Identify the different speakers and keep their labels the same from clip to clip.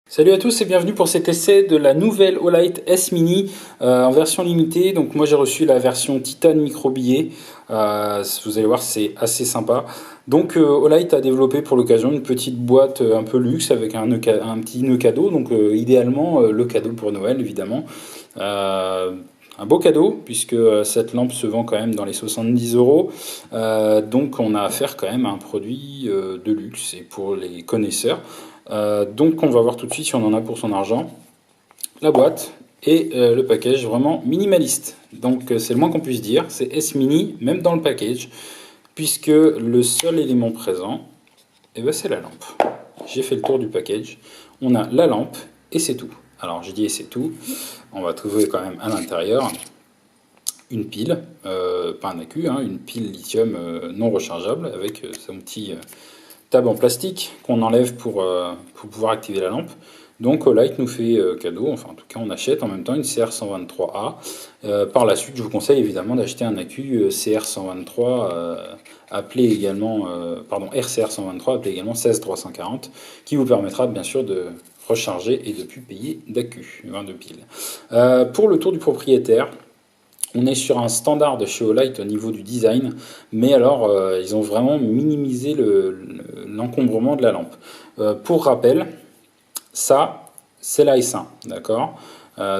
Speaker 1: Salut à tous et bienvenue pour cet essai de la nouvelle Olight S Mini en version limitée. Donc moi j'ai reçu la version Titan micro billet. Vous allez voir, c'est assez sympa. Donc Olight a développé pour l'occasion une petite boîte un peu luxe avec un petit nœud cadeau. Donc idéalement le cadeau pour Noël évidemment. Euh, un beau cadeau puisque cette lampe se vend quand même dans les 70 euros. Donc on a affaire quand même à un produit de luxe et pour les connaisseurs. Donc on va voir tout de suite si on en a pour son argent. La boîte et le package vraiment minimaliste. Donc c'est le moins qu'on puisse dire. C'est S Mini même dans le package puisque le seul élément présent, eh ben, c'est la lampe. J'ai fait le tour du package. On a la lampe et c'est tout. Alors je dis et c'est tout. On va trouver quand même à l'intérieur une pile, pas un accu, hein, une pile lithium non rechargeable avec son petit table en plastique qu'on enlève pour pouvoir activer la lampe. Donc Olight nous fait cadeau, enfin en tout cas on achète en même temps une CR123A. Par la suite je vous conseille évidemment d'acheter un accu CR123 appelé également, pardon RCR123 appelé également 16340 qui vous permettra bien sûr de recharger et de ne plus payer d'accu, de pile. Pour le tour du propriétaire, on est sur un standard de chez Olight au niveau du design, mais alors ils ont vraiment minimisé l'encombrement de la lampe. Pour rappel, ça c'est la S1, d'accord.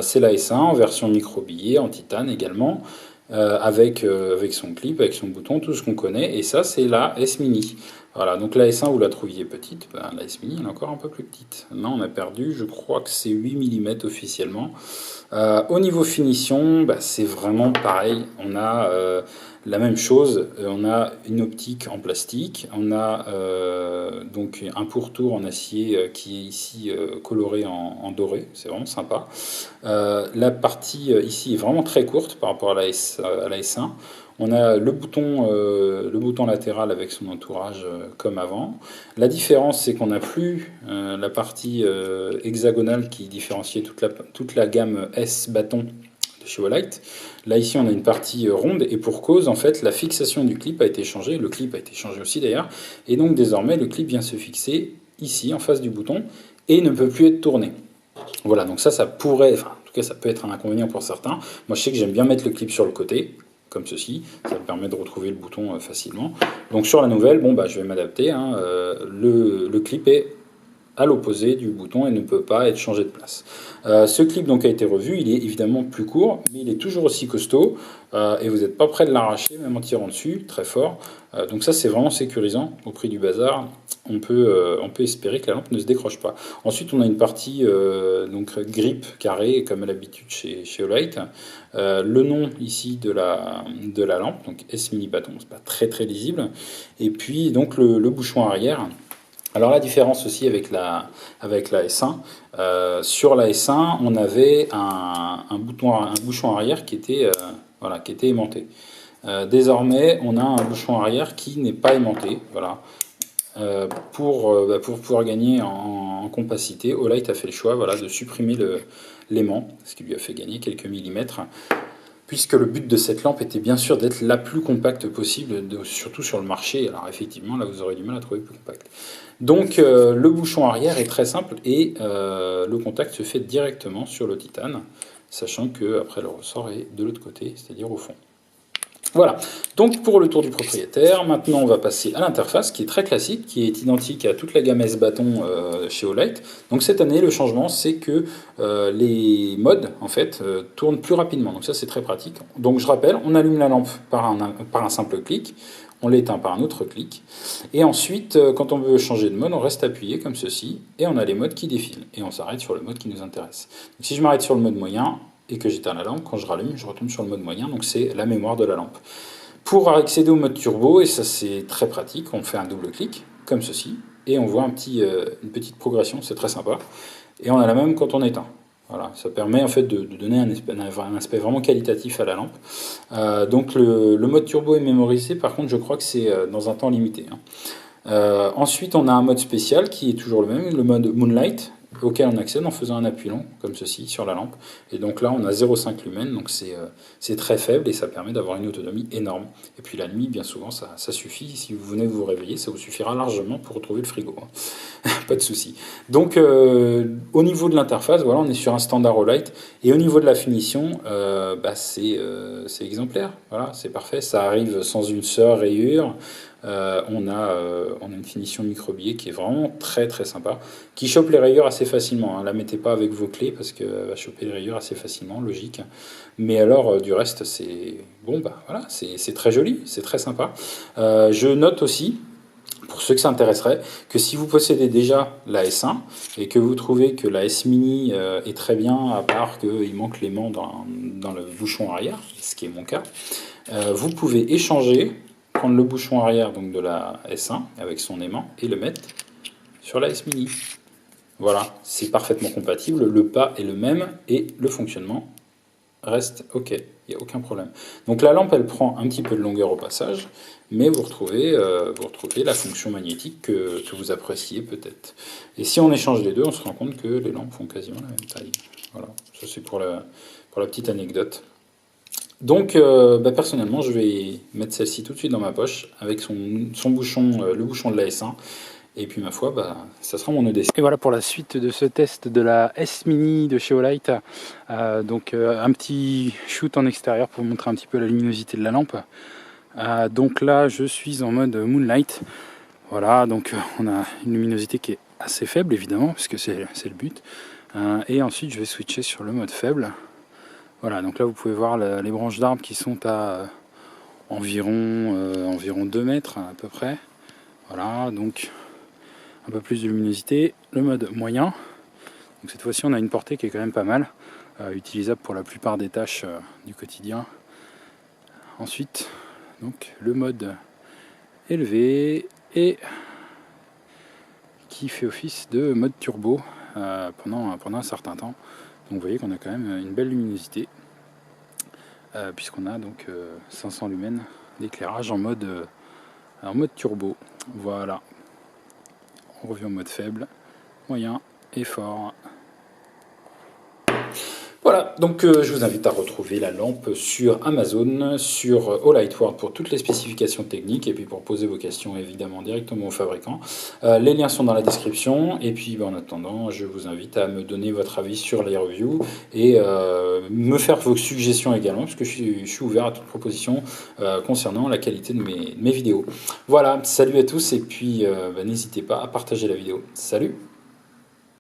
Speaker 1: C'est la S1 en version micro-billet, en titane également, avec son clip, avec son bouton, tout ce qu'on connaît, et ça c'est la S Mini. Voilà, donc la S1 vous la trouviez petite, ben, la S Mini elle est encore un peu plus petite. Là on a perdu, je crois que c'est 8 mm officiellement. Au niveau finition, bah, c'est vraiment pareil. On a la même chose. On a une optique en plastique. On a donc un pourtour en acier qui est ici coloré en doré. C'est vraiment sympa. La partie ici est vraiment très courte par rapport à la S1. On a le bouton latéral avec son entourage comme avant. La différence, c'est qu'on n'a plus la partie hexagonale qui différenciait toute la gamme S bâton de chez Olight. Là, ici, on a une partie ronde et pour cause, en fait, la fixation du clip a été changée. Le clip a été changé aussi d'ailleurs. Et donc, désormais, le clip vient se fixer ici, en face du bouton, et ne peut plus être tourné. Voilà, donc ça pourrait, enfin, en tout cas, ça peut être un inconvénient pour certains. Moi, je sais que j'aime bien mettre le clip sur le côté, comme ceci, ça me permet de retrouver le bouton facilement. Donc sur la nouvelle, bon bah je vais m'adapter, hein, le clip est à l'opposé du bouton et ne peut pas être changé de place. Ce clip donc a été revu, il est évidemment plus court, mais il est toujours aussi costaud et vous n'êtes pas prêt de l'arracher, même en tirant dessus, très fort. Donc ça c'est vraiment sécurisant au prix du bazar. On peut espérer que la lampe ne se décroche pas. Ensuite on a une partie donc grip carré comme à l'habitude chez Olight. Le nom ici de la lampe, donc S Mini bâton, c'est pas très très lisible. Et puis donc le bouchon arrière. Alors la différence aussi avec la S1, sur la S1, on avait un bouchon arrière qui était, voilà, qui était aimanté. Désormais, on a un bouchon arrière qui n'est pas aimanté. Voilà. Pour pouvoir gagner en compacité, Olight a fait le choix, voilà, de supprimer l'aimant, ce qui lui a fait gagner quelques millimètres, puisque le but de cette lampe était bien sûr d'être la plus compacte possible, surtout sur le marché. Alors effectivement, là vous aurez du mal à trouver plus compact. Donc le bouchon arrière est très simple et le contact se fait directement sur le titane, sachant que après le ressort est de l'autre côté, c'est-à-dire au fond. Voilà, donc pour le tour du propriétaire, maintenant on va passer à l'interface qui est très classique, qui est identique à toute la gamme S-Bâton chez Olight. Donc cette année, le changement, c'est que les modes, en fait, tournent plus rapidement. Donc ça, c'est très pratique. Donc je rappelle, on allume la lampe par un simple clic, on l'éteint par un autre clic, et ensuite, quand on veut changer de mode, on reste appuyé comme ceci, et on a les modes qui défilent, et on s'arrête sur le mode qui nous intéresse. Donc si je m'arrête sur le mode moyen, et que j'éteins la lampe, quand je rallume, je retombe sur le mode moyen, donc c'est la mémoire de la lampe. Pour accéder au mode turbo, et ça c'est très pratique, on fait un double clic, comme ceci, et on voit une petite progression, c'est très sympa. Et on a la même quand on éteint. Voilà, ça permet en fait de donner un aspect vraiment qualitatif à la lampe. Donc le mode turbo est mémorisé, par contre je crois que c'est dans un temps limité. Ensuite on a un mode spécial qui est toujours le même, le mode Moonlight. auquel on accède en faisant un appui long, comme ceci, sur la lampe. Et donc là, on a 0,5 lumens, donc c'est très faible et ça permet d'avoir une autonomie énorme. Et puis la nuit, bien souvent, ça suffit. Si vous venez vous réveiller, ça vous suffira largement pour retrouver le frigo. Pas de souci. Donc, au niveau de l'interface, voilà, on est sur un standard Olight. Et au niveau de la finition, c'est exemplaire. Voilà, c'est parfait. Ça arrive sans une seule rayure. On a une finition microbielle qui est vraiment très très sympa, qui chope les rayures assez facilement. Hein. La mettez pas avec vos clés parce qu'elle va choper les rayures assez facilement, logique. Mais alors, du reste, c'est bon, bah voilà, c'est très joli, c'est très sympa. Je note aussi, pour ceux que ça intéresserait, que si vous possédez déjà la S1 et que vous trouvez que la S Mini est très bien, à part qu'il manque l'aimant dans le bouchon arrière, ce qui est mon cas, vous pouvez échanger, prendre le bouchon arrière donc de la S1 avec son aimant et le mettre sur la S Mini. Voilà, c'est parfaitement compatible, le pas est le même et le fonctionnement reste OK, il n'y a aucun problème. Donc la lampe, elle prend un petit peu de longueur au passage, mais vous retrouvez la fonction magnétique que vous appréciez peut-être. Et si on échange les deux, on se rend compte que les lampes font quasiment la même taille. Voilà, ça c'est pour la petite anecdote. Donc personnellement, je vais mettre celle-ci tout de suite dans ma poche avec son bouchon, le bouchon de la S1. Et puis ma foi, ça sera mon EDC. Et voilà pour la suite de ce test de la S Mini de chez Olight. Donc un petit shoot en extérieur pour vous montrer un petit peu la luminosité de la lampe. Donc là je suis en mode Moonlight. Voilà, donc on a une luminosité qui est assez faible évidemment, puisque c'est le but. Et ensuite je vais switcher sur le mode faible. Voilà, donc là vous pouvez voir les branches d'arbres qui sont à environ 2 mètres à peu près. Voilà, donc un peu plus de luminosité, le mode moyen. Donc cette fois-ci on a une portée qui est quand même pas mal, utilisable pour la plupart des tâches du quotidien. Ensuite, donc le mode élevé et qui fait office de mode turbo pendant un certain temps. Donc vous voyez qu'on a quand même une belle luminosité, puisqu'on a donc 500 lumens d'éclairage en mode turbo. Voilà. On revient en mode faible, moyen et fort. Voilà, donc je vous invite à retrouver la lampe sur Amazon, sur Olight World pour toutes les spécifications techniques et puis pour poser vos questions évidemment directement au fabricant. Les liens sont dans la description et puis en attendant, je vous invite à me donner votre avis sur les reviews et me faire vos suggestions également parce que je suis ouvert à toute proposition concernant la qualité de mes vidéos. Voilà, salut à tous et puis n'hésitez pas à partager la vidéo. Salut!